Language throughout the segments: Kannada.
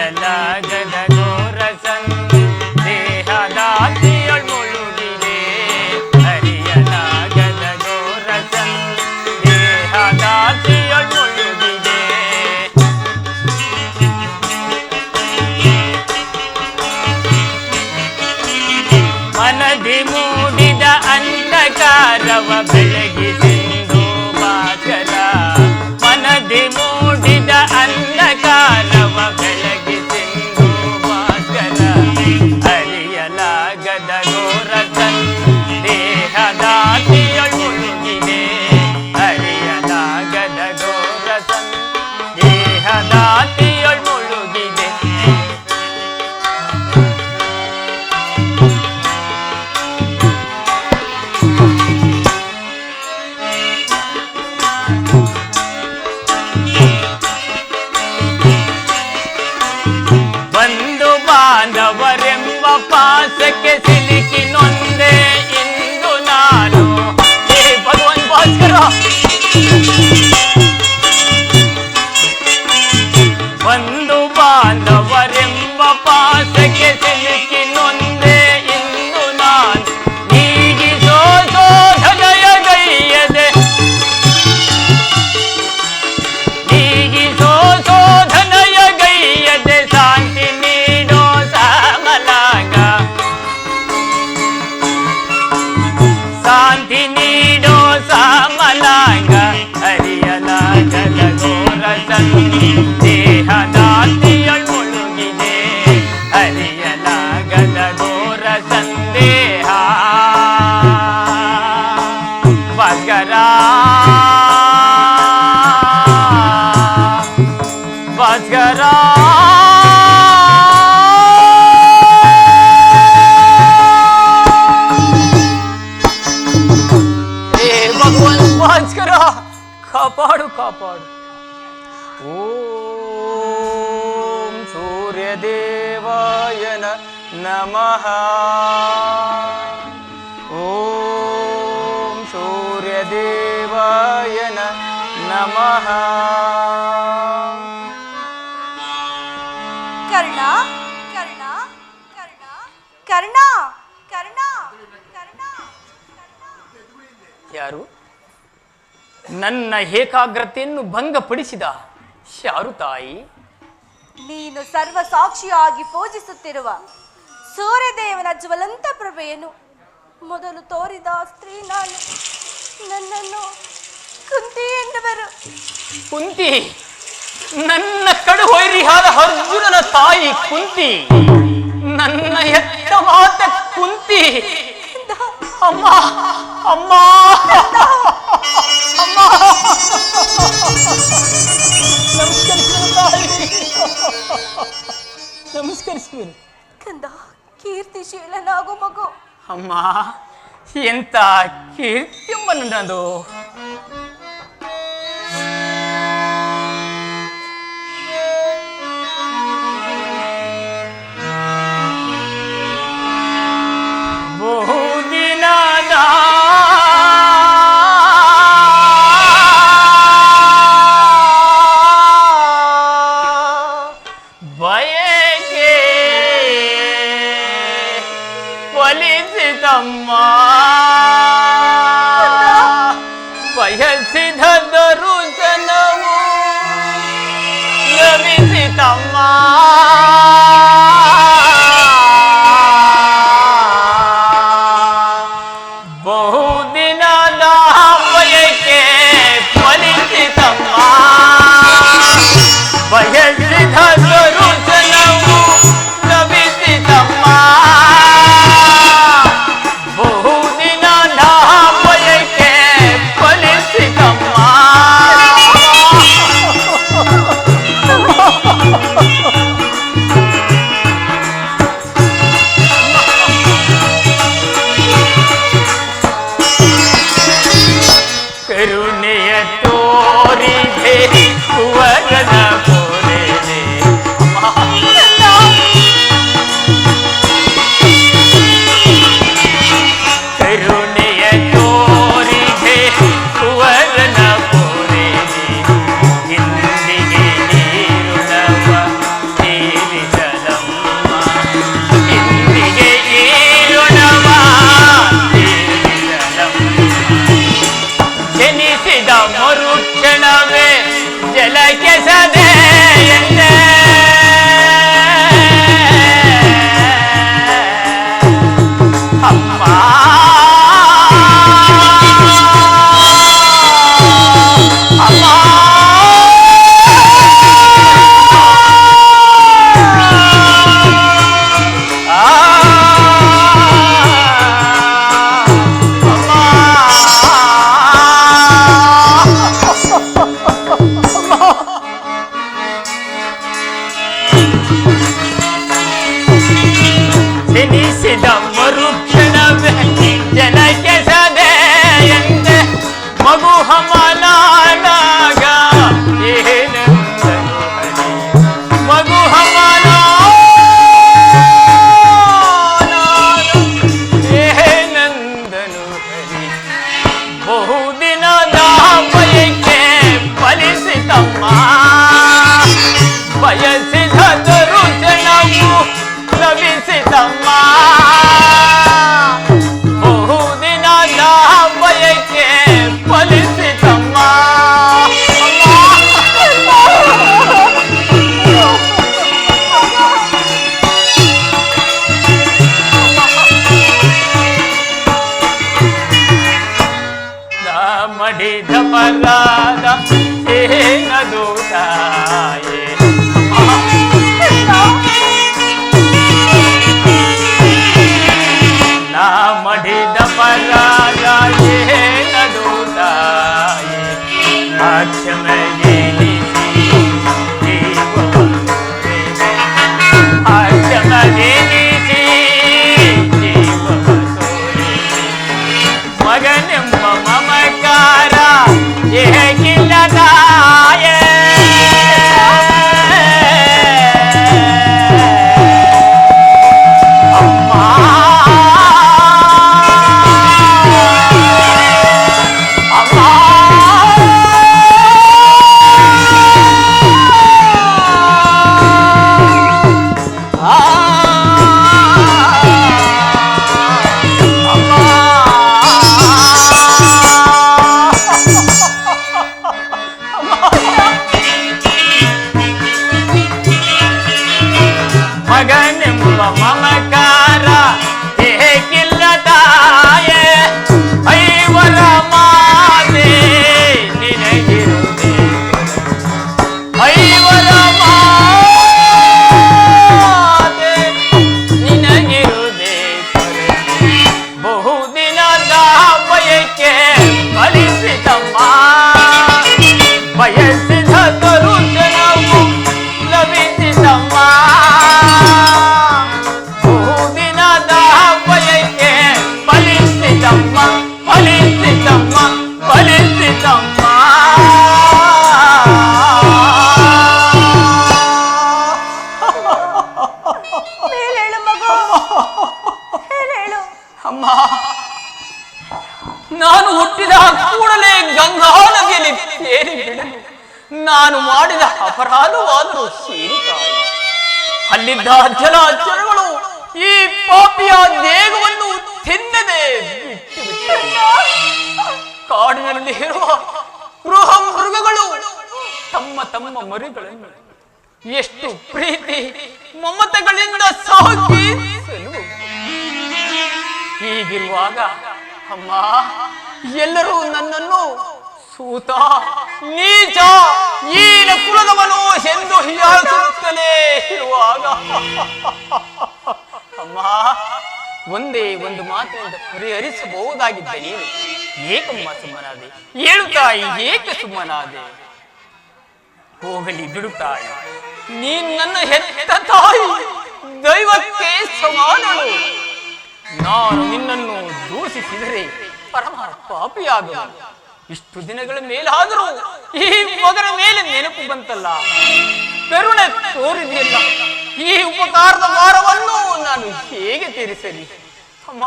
ಅರಿಯಲಾಗದ ಘೋರ ಸಂದೇಹದಾತಿಯೊಳ್ ಮುಳುಗಿದೆ ಅರಿಯಲಾಗದ ಘೋರ ಸಂದೇಹದಾತಿಯೊಳ್ ಮುಳುಗಿದೆ ಮನದಿ ಮೂಡಿದ ಅಂಧಕಾರವ ಬೆಳಗಿಸಿಂದು ಭಾಸ್ಕರ ಮನದಿ ಮೂಡಿದ ಅಂಧಕಾರವ ಬೆಳಗಿಸಿಂದು ಭಾಸ್ಕರ ಅರಿಯಲಾಗದ ಘೋರ ಸಂದೇಹದಾತಿಯೊಳ್ ಮುಳುಗಿದೆ ಅರಿಯಲಾಗದ ಘೋರ ಸಂದೇಹದಾತಿಯೊಳ್ ಮುಳುಗಿದೆ ಬಾಂಧವರೆಂಬ ಪಾಸಕ್ಕೆ ಸಿಲುಕಿ ನೊಂದೆ ಇಂದು ನಾನು ಹೇ ಭಗವಾನ್ ಭಾಸ್ಕರ ಬಂಧು ಬಾಂಧವರೆಂಬ ಪಾಸಕ್ಕೆ ಸಿಲುಕಿ ನೊಂದೆ ಇಂದು ನಾನು ನೀಗಿಸೋ ಶೋಧನೆಯ ಗೈಯದೆ ನೀಗಿಸೋ ಶೋಧನೆಯ ಗೈಯದೆ ಶಾಂತಿ ಶಾಂತಿ ನೀಡೋ ಸಾಮಲಾಂಗ ಅರಿಯಲಾಗದ ಘೋರ ಸಂದೇಹದಾತಿಯೊಳ್ ಮುಳುಗಿದೆ ಅರಿಯಲಾಗದ ಘೋರ ಸಂದೇಹ ಭಾಸ್ಕರ ಭಾಸ್ಕರ ಭಾಸ್ಕರ ಕಾಪಾಡು ಕಾಪಾಡು ಓಂ ಸೂರ್ಯದೇವಾಯ ನಮಃ ಓಂ ಸೂರ್ಯದೇವಾಯ ನಮಃ ಕರ್ಣ ಕರ್ಣ ಕರ್ಣ ಕರ್ಣ ಕರ್ಣ ಕರ್ಣ ಯಾರು ನನ್ನ ಏಕಾಗ್ರತೆಯನ್ನು ಭಂಗಪಡಿಸಿದ ಯಾರು ತಾಯಿ? ನೀನು ಸರ್ವ ಸಾಕ್ಷಿಯಾಗಿ ಪೂಜಿಸುತ್ತಿರುವ ಸೂರ್ಯದೇವನ ಜ್ವಲಂತ ಪ್ರಭೆಯನ್ನು ಮೊದಲು ತೋರಿದ ಸ್ತ್ರೀ ನಾನು. ನನ್ನನ್ನು ಕುಂತಿ ಎಂದವರು. ಕುಂತಿ? ನನ್ನ ಕಡು ವೈರಿಯಾದ ಅರ್ಜುನನ ತಾಯಿ ಕುಂತಿ, ನನ್ನ ಎತ್ತ ಮಾತ ಕುಂತಿ. ಅಮ್ಮ ಅಮ್ಮ ಅಮ್ಮ ನಮಸ್ಕರಿಸುವೆನು ಕಂದ. ಕೀರ್ತಿಶೀಲನಾಗು ಮಗು. ಅಮ್ಮ, ಎಂತ ಕೀರ್ತಿಯಮ್ಮ ನನ್ನದು. ಬಹುದಿನದ ಬಯಕೆ ಫಲಿಸಿತಮ್ಮ, ಬಯಸಿದ ದರುಶನವು ಲಭಿಸಿತಮ್ಮ. ಬಹುದಿನದ ಬಯಕೆ ಫಲಿಸಿತಮ್ಮ, ಬಯಸಿದ ದರುಶನವು ಲಭಿಸಿತಮ್ಮ. ಬಹುದಿನದ ಬಯಕೆ ಫಲಿಸಿತಮ್ಮ. ಅಕ್ಷಮಗೆನಿಸಿ ಜೀವವನ್ನು ತೊರೆದೆ. ಅಕ್ಷಮಗೆನಿಸಿ ಜೀವವ ತೋರಿದೆ. ಮಗನೆಂಬ ಮಮಕಾರ ಏಕಿಲ್ಲದಾಯೇ. ಮಗನೆಂಬ ಮಮಕಾರ ಏಕಿಲ್ಲದಾಯೇ. ಐವರ ಮಾತೆ ನಿನಗಿರುವುದೇ. ಐವರ ಮಾತೆ ನಿನಗಿರುವುದೇ ಕರೆ. ಬಹುದಿನದ ಬಯಕೆ ಫಲಿಸಿತಮ್ಮ. ಬಯಸಿದ ತರುಣವು ಲಭಿಸಿತಮ್ಮ. ಬಹುದಿನದ ಬಯಕೆ ಫಲಿಸಿತಮ್ಮ. ಫಲಿಸಿತಮ್ಮ. ಫಲಿಸಿತಮ್ಮ. ಮೇಲೇಳು ಮಗು, ಮೇಲೇಳು. ಅಮ್ಮ, ನಾನು ಹುಟ್ಟಿದ ಕೂಡಲೇ ಗಂಗಾ ನದಿಯಲ್ಲಿ ತೇಲಿ ಬಿಡಲು ನಾನು ಮಾಡಿದ ಅಪರಾಧವಾದರೂ ಸೇರಿತಾಯಿ. ಅಲ್ಲಿದ್ದ ಜಲಚರಗಳು ಈ ಪಾಪಿಯ ದೇಹವನ್ನು ತಿನ್ನದೆ ಬಿಟ್ಟು ಬಿಟ್ಟವು. ಕಾಡಿನಲ್ಲಿ ಇರುವ ಗೃಹ ಮೃಗಗಳು ತಮ್ಮ ತಮ್ಮ ಮರಿಗಳನ್ನು ಎಷ್ಟು ಪ್ರೀತಿ ಮಮತೆಗಳಿಂದ ಸಾಕಿ ಸಲುವು. ಹೀಗಿರುವಾಗ ಅಮ್ಮ, ಎಲ್ಲರೂ ನನ್ನನ್ನು ಸೂತ, ನೀಚ, ಈನ ಕುಲದವನು ಎಂದು ಹೀಯಾಳಿಸುತ್ತಲೇ ಇರುವಾಗ ಅಮ್ಮ, ಒಂದೇ ಒಂದು ಮಾತಿನಿಂದ ಪರಿಹರಿಸಬಹುದಾಗಿದ್ದ ನೀನು ಏಕಮ್ಮ ಸುಮ್ಮನಾದೆ? ಹೇಳು ತಾಯಿ, ಏಕೆ ಸುಮ್ಮನಾದೆ? ಹೋಗಲಿ ಬಿಡು ತಾಯಿ, ನೀನು ನನ್ನ ಹೆತ್ತ ತಾಯಿ, ದೈವಕ್ಕೆ ಸಮಾನಳು. ನಾನು ನಿನ್ನನ್ನು ದೂಷಿಸಿದರೆ ಪರಮ ಪಾಪಿಯಾಗುವುದು. ಇಷ್ಟು ದಿನಗಳ ಮೇಲಾದರೂ ಈ ಮಗನ ಮೇಲೆ ನೆನಪು ಬಂತಲ್ಲ, ಕರುಣೆ ತೋರಿದೆಯಲ್ಲ, ಈ ಉಪಕಾರದ ಭಾರವನ್ನು ನಾನು ಹೇಗೆ ತೀರಿಸಲಿ ಅಮ್ಮ?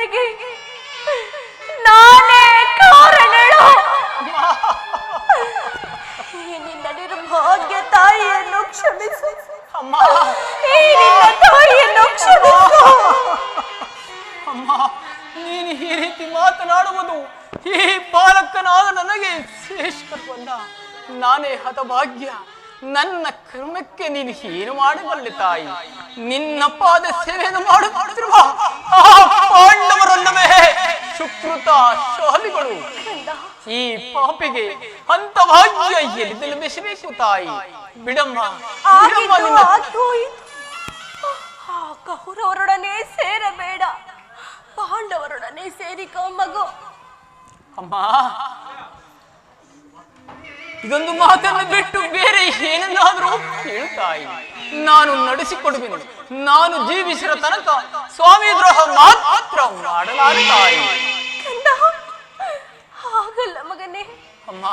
ಸಾವಿಗೆ ನಾನೇ ಕಾರಣಳು. ಈ ನಿನ್ನ ನಿರ್ಭಾಗ್ಯ ತಾಯಿಯನ್ನು ಕ್ಷಮಿಸು. ಅಮ್ಮ, ಈ ನಿನ್ನ ತಾಯಿಯನ್ನು ಕ್ಷಮಿಸು. ಅಮ್ಮ, ನೀನು ಈ ರೀತಿ ಮಾತನಾಡುವುದು ಈ ಬಾಲಕನಾದ ನನಗೆ ಶ್ರೇಷ್ಠವಲ್ಲ. ನಾನೇ ಹತಭಾಗ್ಯ. ನನ್ನ ಕರ್ಮಕ್ಕೆ ನೀನು ಏನು ಮಾಡಬಲ್ಲೆ ತಾಯಿ? ನಿನ್ನ ಪಾದ ಸೇವೆಯನ್ನು ಮಾಡುತ್ತಿರುವ ಆ ಪಾಂಡವರಲ್ಲವೇ ಸುಕೃತ ಶಾಲಿಗಳು. ಈ ಪಾಪಿಗೆ ಹಂತಭಾಗ್ಯ ಎಲ್ಲಿ ಲಭಿಸಬೇಕು ತಾಯಿ? ಬಿಡಮ್ಮ, ಬಿಡಮ್ಮ ನಿನ್ನ ಕೌರವರೊಡನೆ ಸೇರಬೇಡ, ಪಾಂಡವರೊಡನೆ ಸೇರಿಕೋ ಮಗು. ಅಮ್ಮ, ಇದೊಂದು ಮಾತನ್ನು ಬಿಟ್ಟು ಬೇರೆ ಏನನ್ನಾದರೂ ಕೇಳುತ್ತಾಯಿ. ನಾನು ನಡೆಸಿಕೊಡುವೆನು. ನಾನು ಜೀವಿಸಿರ ತನಕ ಸ್ವಾಮಿ ದ್ರೋಹ ಮಾತ್ರ ಮಾಡಲಾರುತ್ತಾಯಿ. ಹಾಗಲ್ಲ ಮಗನೇ. ಅಮ್ಮ,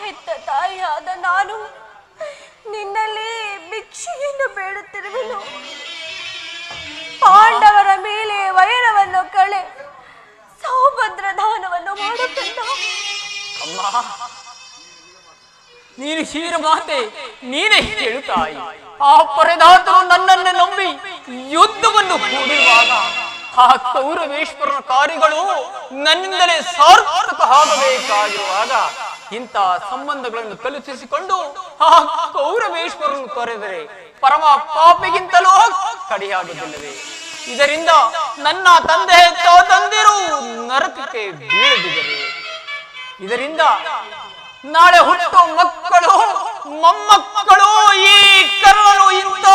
ಹೆತ್ತ ತಾಯಿಯಾದ ನಾನು ನಿನ್ನಲ್ಲಿ ಭಿಕ್ಷೆಯನ್ನು ಬೇಡುತ್ತಿರುವೆನು. ಪಾಂಡವರ ಮೇಲೆ ವೈರವನ್ನು ಕಳೆ ಸೌಭದ್ರ ದಾನವನ್ನು ಮಾಡುತ್ತಿದ್ದ. ಅಮ್ಮ, ನೀನು ಹೀರ ಮಾತೆ, ನೀನೇ ಕೇಳುತ್ತಾಯಿ. ಆ ಪರದಾತರು ನನ್ನನ್ನು ನಂಬಿ ಯುದ್ಧವನ್ನು ಹೂಡಿರುವಾಗ ಆ ಕೌರವೇಶ್ವರನ ಕಾರ್ಯಗಳು ನನ್ನಿಂದಲೇ ಸಾರ್ಥಕ ಆಗಬೇಕಾಗಿರುವಾಗ ಇಂಥ ಸಂಬಂಧಗಳನ್ನು ಕಲ್ಪಿಸಿಕೊಂಡು ಆ ಕೌರವೇಶ್ವರನ್ನು ತೊರೆದರೆ ಪರಮ ಪಾಪಿಗಿಂತಲೂ ಕಡೆಯಾಗುವುದಿಲ್ಲವೇ? ಇದರಿಂದ ನನ್ನ ತಂದೆ ತಂದಿರು ನರಕಕ್ಕೆ ಬೀಳದಿದ್ದರೆ, ಇದರಿಂದ ನಾಳೆ ಹುಟ್ಟೋ ಮಕ್ಕಳು ಮೊಮ್ಮಕ್ಕಳು ಈ ಕರ್ಣನು ಇಂಥ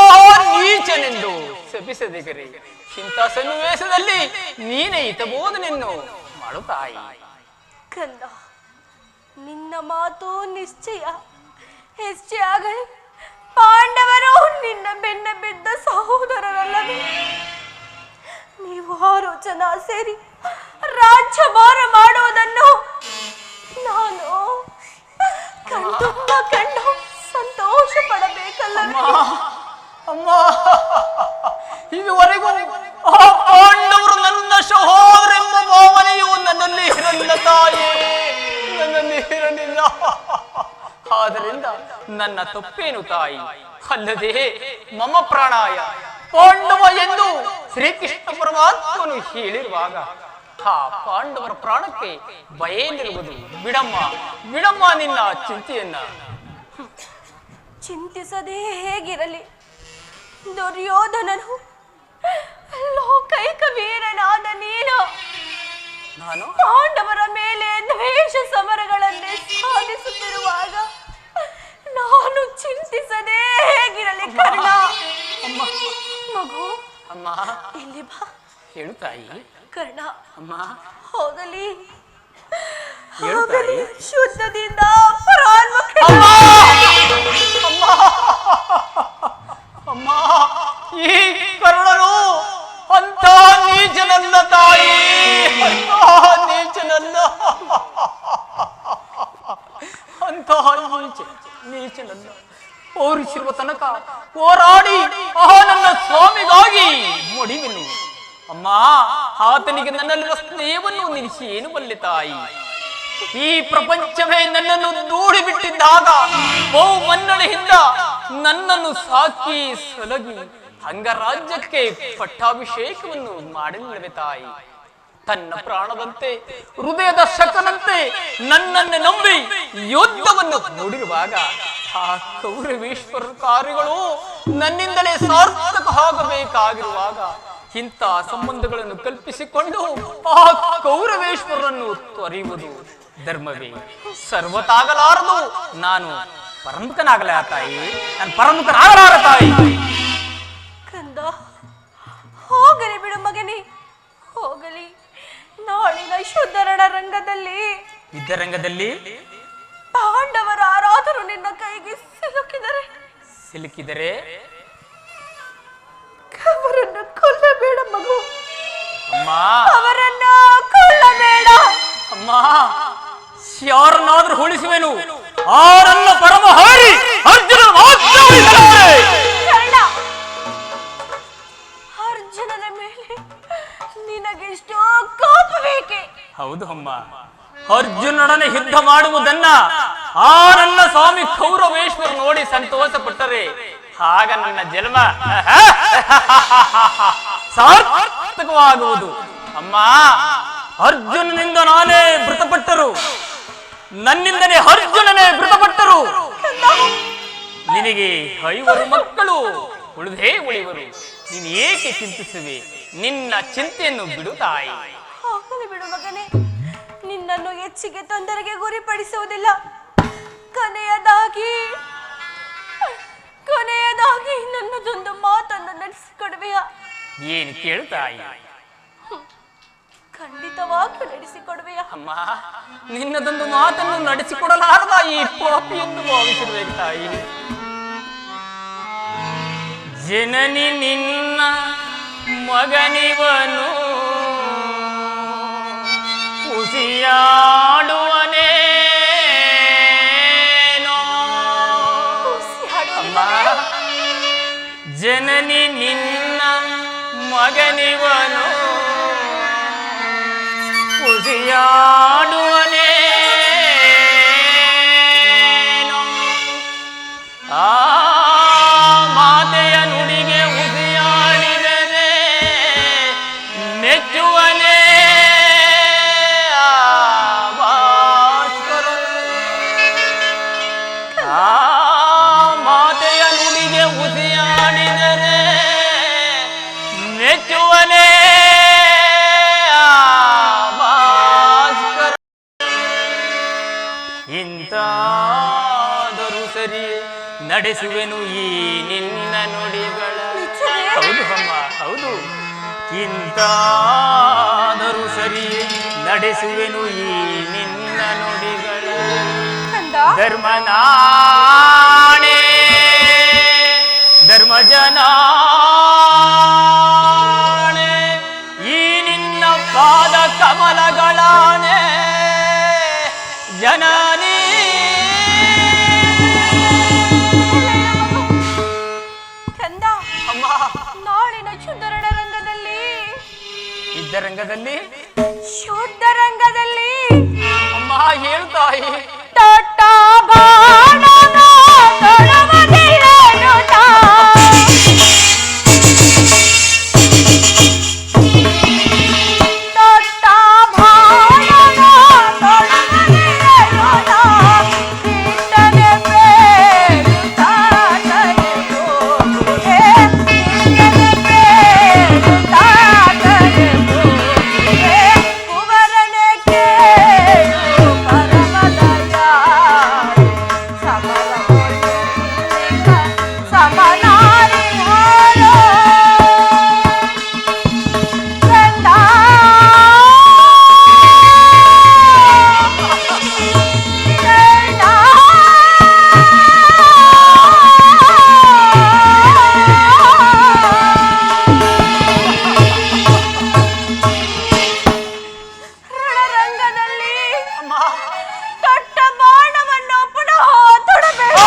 ನೀಚನೆಂದು ಶಪಿಸದಿಗರೆ ಇಂಥ ಸನ್ನಿವೇಶದಲ್ಲಿ ನೀನೇ ಹಿತಬೋಧನೆಯನ್ನು ಮಾಡುತ್ತಾಯಿ. ಕಂದ, ನಿನ್ನ ಮಾತು ನಿಶ್ಚಯ. ಹೆಚ್ಚೆ ಆಗಲಿ ಪಾಂಡವರು ನಿನ್ನ ಬೆನ್ನ ಬಿದ್ದ ಸಹೋದರರಲ್ಲವೇ? ನೀವು 6 ಜನ ಸೇರಿ ರಾಜ್ಯಭಾರ ಮಾಡುವುದನ್ನು ನಾನು ಕಂಡು ಸಂತೋಷ ಪಡಬೇಕಲ್ಲವೇ? ಅಮ್ಮ, ಇದುವರೆಗೂ ಆ ಪಾಂಡವರು ನನ್ನ ಸಹೋದರೆಂಬ ಭಾವನೆಯು ನನ್ನಲ್ಲಿ ಇರಲಿಲ್ಲ ತಾಯೇ, ನನ್ನಲ್ಲಿ ಇರಲಿಲ್ಲ. ಆದ್ದರಿಂದ ನನ್ನ ತಪ್ಪೇನು ತಾಯಿ? ಅಲ್ಲದೆ ಮಮ ಪ್ರಾಣಾಯ ಪಾಂಡವ ಎಂದು ಶ್ರೀಕೃಷ್ಣ ಪರಮಾತ್ಮನು ಹೇಳಿರುವಾಗ ಆ ಪಾಂಡವರ ಪ್ರಾಣಕ್ಕೆ ಭಯೇನಿರುವುದು. ಬಿಡಮ್ಮ, ಬಿಡಮ್ಮ ನಿನ್ನ ಚಿಂತೆಯನ್ನ. ಚಿಂತಿಸದೇ ಹೇಗಿರಲಿ, ದುರ್ಯೋಧನನು ಲೋಕೈಕ ವೀರನಾದ ನೀನು ನಾನು ಪಾಂಡವರ ಮೇಲೆ ದ್ವೇಷ ಸಮರಗಳನ್ನೇ ಸಾಧಿಸುತ್ತಿರುವಾಗ ನಾನು ಚಿಂತಿಸದೇ ಹೇಗಿರಲಿ ಕರ್ಣ? ಅಮ್ಮ, ಮಗು, ಅಮ್ಮ, ಇಲ್ಲಿ ಬಾ. ಹೇಳು ತಾಯಿ. ಕರ್ಣ, ಅಮ್ಮ, ಹೋಗಲಿ ಹೇಳು ತಾಯಿ. ಶುದ್ಧದಿಂದ ಪರಾನ್ಮುಖ. ಅಮ್ಮ, ಅಮ್ಮ, ಈ ಕರ್ಣನು ಅಂತ ನೀಚನಲ್ಲ ತಾಯಿ, ಅಂತ ನೀಚನಲ್ಲ, ಅಂತ ನೀಚನಲ್ಲ. ಪೌರುಷಿರುವ ತನಕ ಹೋರಾಡಿ ನನ್ನ ಸ್ವಾಮಿಗಾಗಿ ಮಡಿವೆನು. ಅಮ್ಮ, ಆತನಿಗೆ ನನ್ನಲ್ಲಿರುವ ಸ್ನೇಹವನ್ನು ನಿಲ್ಲಿಸಿ ಏನು ಬಲ್ಲೆ ತಾಯಿ? ಈ ಪ್ರಪಂಚವೇ ನನ್ನನ್ನು ದೂಡಿ ಬಿಟ್ಟಿದ್ದಾಗ ಬಹು ಮನ್ನಣೆಯಿಂದ ನನ್ನನ್ನು ಸಾಕಿ ಸಲಗಿ ಅಂಗರಾಜ್ಯಕ್ಕೆ ಪಟ್ಟಾಭಿಷೇಕವನ್ನು ಮಾಡಲಿಲ್ಲವೇ ತಾಯಿ? ತನ್ನ ಪ್ರಾಣದಂತೆ ಹೃದಯದ ಶಕನಂತೆ ನನ್ನನ್ನು ನಂಬಿ ಯುದ್ಧವನ್ನು ನೋಡಿರುವಾಗ ಆ ಕೌರವೇಶ್ವರ ಕಾರ್ಯಗಳು ನನ್ನಿಂದಲೇ ಸಾರ್ಥಕ ಆಗಬೇಕಾಗಿರುವಾಗ ಇಂಥ ಸಂಬಂಧಗಳನ್ನು ಕಲ್ಪಿಸಿಕೊಂಡು ಆ ಕೌರವೇಶ್ವರನ್ನು ತೊರೆಯುವುದು ಧರ್ಮವೇ? ಸರ್ವತಾಗಲಾರದು. ನಾನು ಪರಮುಖನಾಗಲ ತಾಯಿ, ನಾನು ಪರಮುಖನಾಗಲಾರ ತಾಯಿ. ಕಂದ, ಹೋಗಲಿ ಬಿಡು ಮಗನೇ, ಹೋಗಲಿ. ನಾಳಿನ ಶುದ್ಧರಣ ರಂಗದಲ್ಲಿ ಯುದ್ಧರಂಗದಲ್ಲಿ ಪಾಂಡವರ ಯಾರಾದರೂ ನಿನ್ನ ಕೈಗೆ ಸಿಲುಕಿದರೆ ಅವರನ್ನು ಕೊಲ್ಲಬೇಡ ಮಗು. ಅಮ್ಮ, ಅವರನ್ನು ಕೊಲ್ಲಬೇಡ. ಅಮ್ಮ, ಯಾರನ್ನಾದ್ರೂ ಉಳಿಸುವೆನು. ಆ ನನ್ನ ಪರಮ ಹಾರಿ ಅರ್ಜುನ ಮಾತ್ರ ಉಳಿಸಲಾರೆ. ಅರ್ಜುನನ ಮೇಲೆ ನಿನಗೆಷ್ಟೋ ಕೋಪ ಬೇಕೆ? ಹೌದು ಅಮ್ಮ, ಅರ್ಜುನನೊಡನೆ ಯುದ್ಧ ಮಾಡುವುದನ್ನ ಆ ನನ್ನ ಸ್ವಾಮಿ ಕೌರವೇಶ್ವರ ನೋಡಿ ಸಂತೋಷ ಪಟ್ಟರೆ ಆಗ ನನ್ನ ಜನ್ಮ ಸಾರ್ಥಕವಾಗುವುದು. ಅಮ್ಮ, ಅರ್ಜುನನಿಂದ ನಾನೇ ಮೃತಪಟ್ಟರು, ನನ್ನಿಂದನೇ ಅರ್ಜುನನೇ ಮೃತಪಟ್ಟರು. ನಿನಗೆ 5 ಮಕ್ಕಳು ಉಳಿದೇ ಉಳಿವರು. ನೀನು ಏಕೆ ಚಿಂತಿಸುವೆ? ನಿನ್ನ ಚಿಂತೆಯನ್ನು ಬಿಡು ತಾಯಿ. ಹೋಗಲಿ ಬಿಡು ಮಗನೇ, ನಿನ್ನನ್ನು ಹೆಚ್ಚಿಗೆ ತೊಂದರೆಗೆ ಗುರಿಪಡಿಸುವುದಿಲ್ಲ. ಕೊನೆಯದಾಗಿ ನನ್ನದೊಂದು ಮಾತನ್ನು ನಡೆಸಿಕೊಡುವೆಯಾ? ಏನು ಕೇಳು ತಾಯಿ. ಖಂಡಿತವಾಗಿಯೂ ನಡೆಸಿಕೊಡುವೆಯಾ? ಅಮ್ಮ, ನಿನ್ನದೊಂದು ಮಾತನ್ನು ನಡೆಸಿಕೊಡಲಾರದ ಈ ಪಾಪಿ ಎಂದು ಭಾವಿಸಿರ್ಬೇಕು ತಾಯಿ. ಜನನಿ ನಿನ್ನ ಮಗನಿವನು ಉಸಿಯಾಡುವನೇ ಜನನಿ ನಿನ್ನ ಮಗನಿವನು ಉಸಿಯಾಡುವನೇ ಆ ಮಾತೆಯ ನುಡಿಗೆ ಉಸಿಯಾಡಿದರೆ ಮೆಚ್ಚುವನೇ ಮಾತೆಯ ನುಡಿಗೆ ಉಸಿಯಾಡಿದರೆ ಮೆಚ್ಚುವನೇ ಭಾಸ್ಕರ. ಇಂತಾದರೂ ಸರಿ ನಡೆಸುವೆನು ಈ ನಿನ್ನ ನುಡಿಗಳ. ಹೌದು ಅಮ್ಮ, ಹೌದು. ಇಂತಾದರೂ ಸರಿ ನಡೆಸುವೆನು ಈ ನಿನ್ನ ನುಡಿಗಳ. ಧರ್ಮನಾಣೆ ಧರ್ಮಜನಾಣೆ ಈ ನಿನ್ನ ಪಾದ ಕಮಲಗಳಾಣೆ ಜನನಿ. ಕಂದ, ನಾಳಿನ ಶುದ್ಧ ರಂಗದಲ್ಲಿ ಅಮ್ಮ ಹೇಳು ತಾಯಿ. ತೊಟ್ಟ ಬಾಣನ ತೊಡವದಿಲ್ಲನು ತಾ. ತೊಟ್ಟ ಬಾಣನ ತೊಡವದಿಲ್ಲನು ತಾ. ಕೀರ್ತನೆ ಬೇಡುತ್ತಾ ಕರೆಯುವುದೇ. ಕೀರ್ತನೆ ಬೇಡುತ್ತಾ ಕರೆಯುವುದೇ. ಕುವರನೆ ಕೇಳು ಪರಮದಯಾಳು. ಸಮರಗೊಳ್ಳಿಕ ಸಮನಾರಿ ಹಾಳು. ಕಂದ ರಣರಂಗದಲ್ಲಿ ತೊಟ್ಟ ಬಾಣವನ್ನು ಪುನಃ ತೊಡಬೇಡ.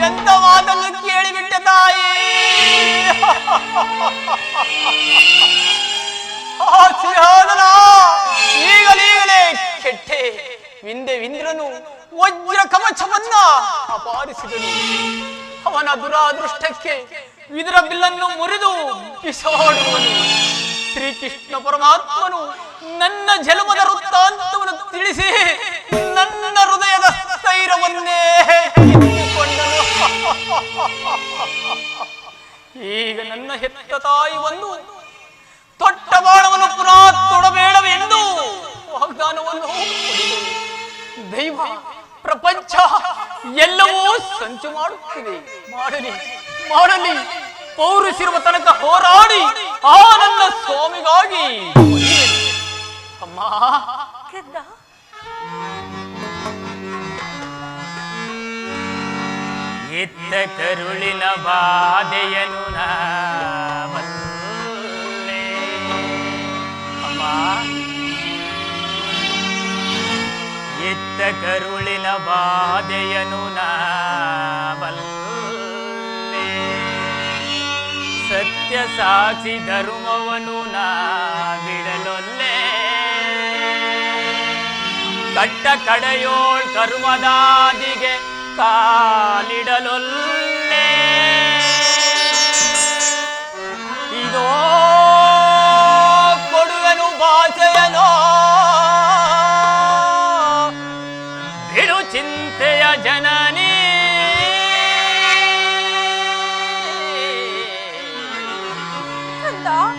ಎಂತ ಮಾತನ್ನು ಕೇಳಿಬಿಟ್ಟೆ ತಾಯಿ. ಸಿಂಹಾಸನ ಈಗಲೀಗಲೇ ಕೆಟ್ಟೆ. ವಿಂದ್ರನು ವಜ್ರ ಕವಚವನ್ನ ಅಪಾರಿಸಿದನು. ಅವನ ದುರಾದೃಷ್ಟಕ್ಕೆ ವಿದುರ ಬಿಲ್ಲನ್ನು ಮುರಿದು ಬಿಸಾಡುವನು. ಶ್ರೀಕೃಷ್ಣ ಪರಮಾತ್ಮನು ನನ್ನ ಜನ್ಮದ ವೃತ್ತಾಂತವನ್ನು ತಿಳಿಸಿ ನನ್ನ ಹೃದಯದ ಸ್ಥೈರ್ಯವನ್ನೇ ಕಿತ್ತುಕೊಂಡನು. ಈಗ ನನ್ನ ಹೆತ್ತ ತಾಯಿ ಒಂದು ತೊಟ್ಟ ಬಾಣವನ್ನು ಪುನಃ ತೊಡಬೇಡವೆಂದು ವಾಗ್ದಾನವನ್ನು ಕೊಡಿದಳು. ದೈವ ಪ್ರಪಂಚ ಎಲ್ಲವೂ ಸಂಚು ಮಾಡುತ್ತಿದೆ. ಮಾಡಲಿ ಪೌರುಷಿರುವ ತನಕ ಹೋರಾಡಿ ಆ ನನ್ನ ಸ್ವಾಮಿಗಾಗಿ ಅಮ್ಮ. ಎತ್ತ ಕರುಳಿನ ಬಾಧೆಯನು ನಾ ಬಲ್ಲೆ. ಅಮ್ಮ, ಎತ್ತ ಕರುಳಿನ ಬಾಧೆಯನು ನಾ ಬಲ್ಲೆ. ಸತ್ಯ ಸಾಕ್ಷಿ ಧರ್ಮವನು ನಾ ಬಿಡಲೊಲ್ಲೆ ಕಟ್ಟ ಕಡೆಯೋಳ್ ಕರ್ಮದಾದಿಗೆ ಕಾಲಿಡಲೊಲ್ಲೆ ಇದೋ ಕೊಡುವೆನು ಭಾಷೆಯನೋ ಬಿಡು ಚಿಂತೆಯ ಜನನಿ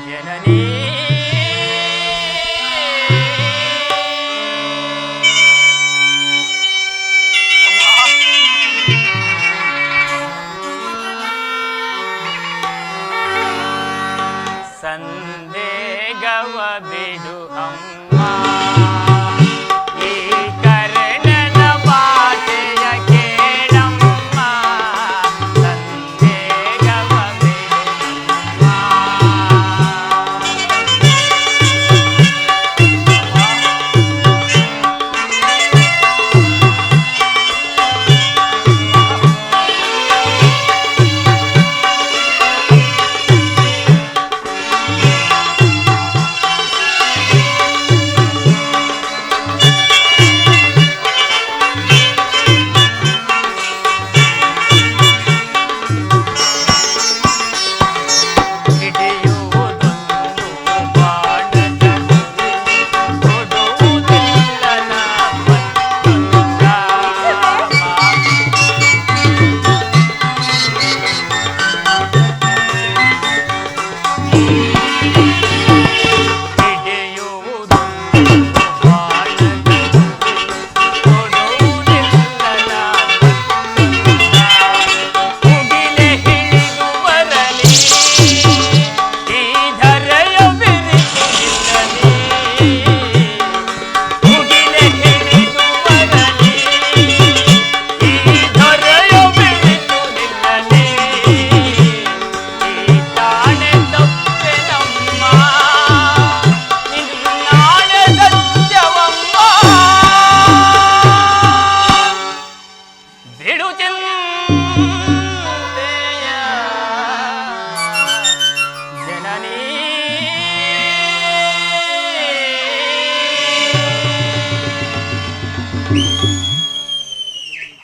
ಜನನಿ ಸಂದೇಗವ ಬಿಡು ಅಮ್ಮ ಈ ಕರ್ಣನ ಭಾಷೆಯ ಕೇಳಮ್ಮ ಸಂದೇಗವ ಬಿಡು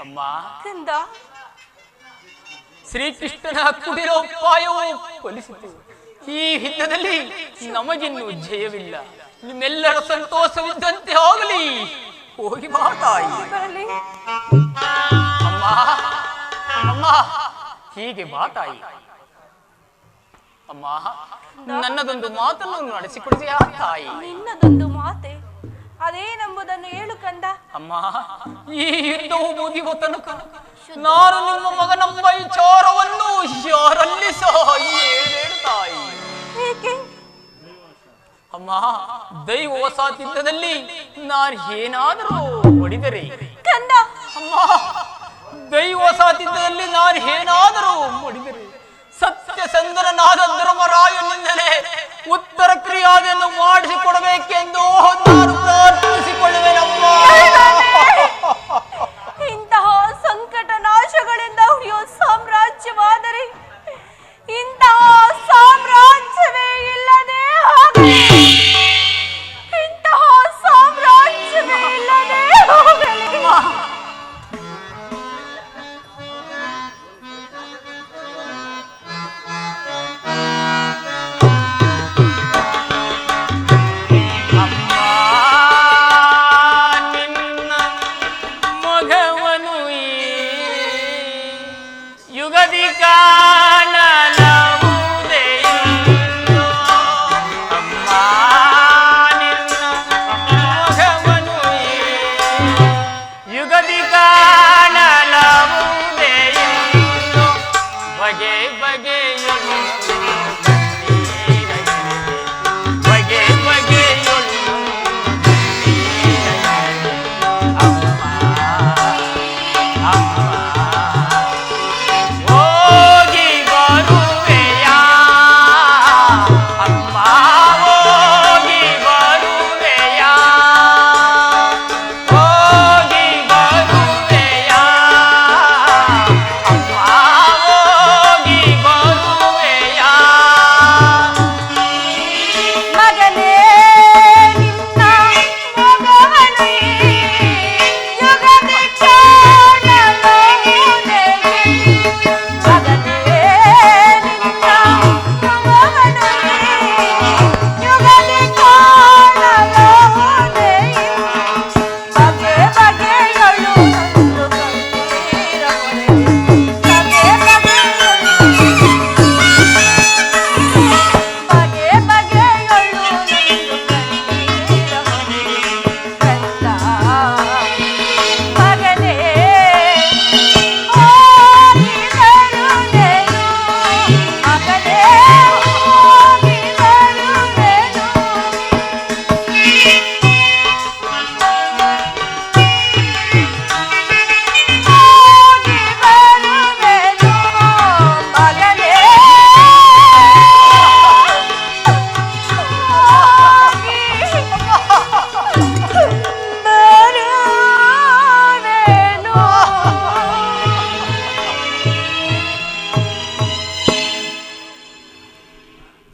ಅಮ್ಮ ಕಂದ ಶ್ರೀಕೃಷ್ಣನ ಕುಟಿರೋಪಾಯವು ಫಲಿಸಿತು. ಈ ಯುದ್ಧದಲ್ಲಿ ನಮಗಿನ್ನು ಜಯವಿಲ್ಲ. ನಿಮ್ಮೆಲ್ಲರ ಸಂತೋಷವಿದ್ದಂತೆ ಆಗಲಿ. ಹೋಗಿ ಬಾ ತಾಯಿ. ಬರಲಿ. ಅಮ್ಮ ಅಮ್ಮ ಹೀಗೆ ಬಾ ತಾಯಿ. ಅಮ್ಮ ನನ್ನದೊಂದು ಮಾತನ್ನು ನಡೆಸಿಕೊಡಿದೆಯಾ ತಾಯಿ? ನಿನ್ನದೊಂದು ಮಾತೆ ಅದೇನೆಂಬುದನ್ನು ಹೇಳು ಕಂದ. ಅಮ್ಮ ಈ ಯುದ್ಧವು ಮುಗಿಯುವ ತನಕ ನಾನು ನಿಮ್ಮ ಮಗನ ವಿಚಾರವನ್ನು ಯಾರಲ್ಲಿ ಸಹ ಹೇಳು ತಾಯಿ. ಏಕೆ? ಅಮ್ಮ ದೈವವಸಾತಿದ್ದದಲ್ಲಿ ನಾನು ಏನಾದರೂ ಹೊಡಿದರೆ ಕಂದ. ಅಮ್ಮ ದೈವವಸಾತಿದ್ದದಲ್ಲಿ ನಾನು ಏನಾದರೂ ಹೊಡಿದರೆ ಸತ್ಯಸಂಧನಾದ ಧರ್ಮರಾಯನಿಂದಲೇ ಉತ್ತರ ಕ್ರಿಯಾದನ್ನು ಮಾಡಿಸಿಕೊಡಬೇಕೆಂದು ನಾನು ಪ್ರಾರ್ಥಿಸಿಕೊಳ್ಳುವೆನಮ್ಮ. ಇಂತಹ ಸಂಕಟ ನಾಶಗಳಿಂದ ಉಳಿಯೋ ಸಾಮ್ರಾಜ್ಯವಾದರೆ ಇಂತಹ ಸಾಮ್ರಾಜ್ಯವೇ ಇಲ್ಲದೆ ಹೋಗಲಿ. ಇಂತಹ ಸಾಮ್ರಾಜ್ಯವೇ ಇಲ್ಲದೆ ಹೋಗಲಿ. ಅಮ್ಮ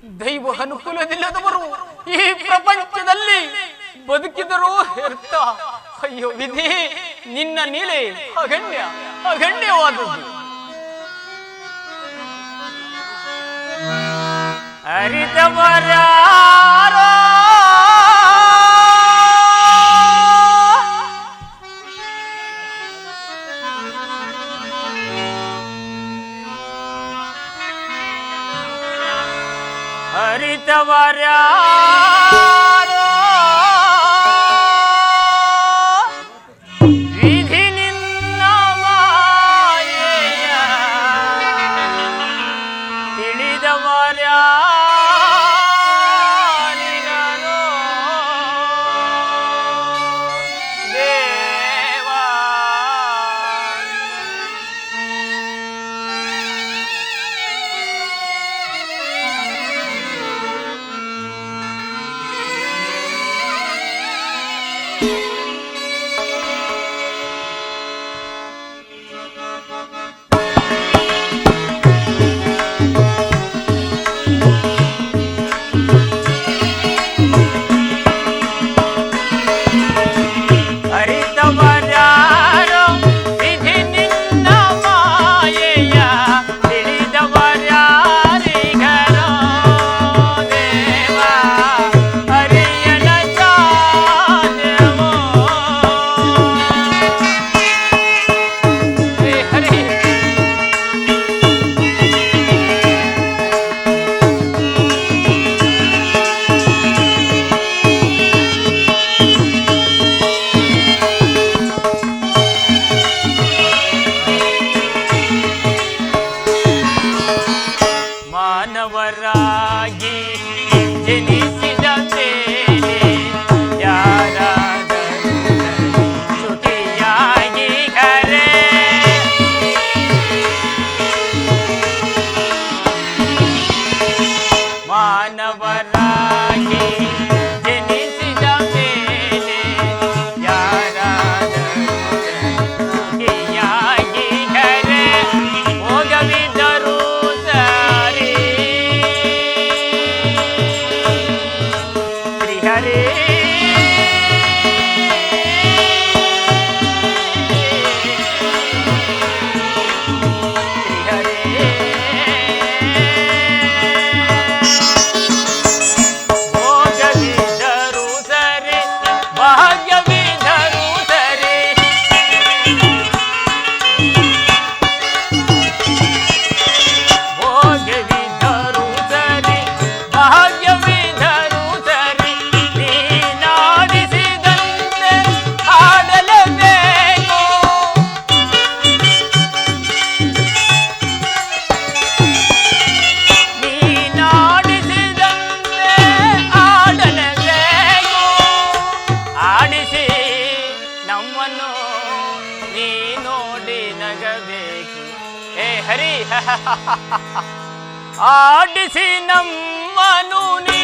ದೈವ ಅನುಕೂಲವಿಲ್ಲದವರು ಈ ಪ್ರಪಂಚದಲ್ಲಿ ಬದುಕಿದರೂ ವ್ಯರ್ಥ. ಅಯ್ಯೋ ವಿಧಿ, ನಿನ್ನ ನೀಲೆ ಅಗಣ್ಯವಾದದ್ದು. ಅರಿತವರಾರೋ ವಿಧಿ ನಿನ್ನ ಮಾಯೆಯ ತಿಳಿದವರ್ಯಾರಿಗರೋ ದೇವಾ. ಅರಿತವರ್ಯಾರೋ ವಿಧಿ ನಿನ್ನ ಮಾಯೆಯ ತಿಳಿದವರ್ಯಾರಿಗರೋ ದೇವಾ. ಹರಿಯನ ಜಾನವೋ ಹರಿ ಮಾನವರಾಗಿ ಜನಿಸಿದ ಮೇಲೆ ಯಾರಾದರೂ ಶ್ರುತಿಯಾಗಿ ಕರೆ ಮಾನವರಾಗಿ ಜನಿಸಿದ ಮೇಲೆ ಯಾರಾದರೂ ಶ್ರುತಿಯಾಗಿ ಕರೆ ಹೋಗವಿದ್ದರು ಸರಿ ಶ್ರೀಹರಿ. ಭೋಗವಿದ್ದರು ಸರಿ ಭಾಗ್ಯವಿದ್ದರು ಸರಿ ಭೋಗವಿದ್ದರು ಸರಿ ಭಾಗ್ಯವಿದ್ದರು ಸರಿ ನೀನಾಡಿಸಿದಂತೆ ಆಡಲೇಬೇಕು. ನೀನಾಡಿಸಿದಂತೆ ಆಡಲೇಬೇಕು. ಆಡಿಸಿ ನಮ್ಮನ್ನು ನೀ ನೋಡಿ ನಗಬೇಕು. ಹೇ ಹರಿ ಆಡಿಸಿ ನಮ್ಮನು ನೀ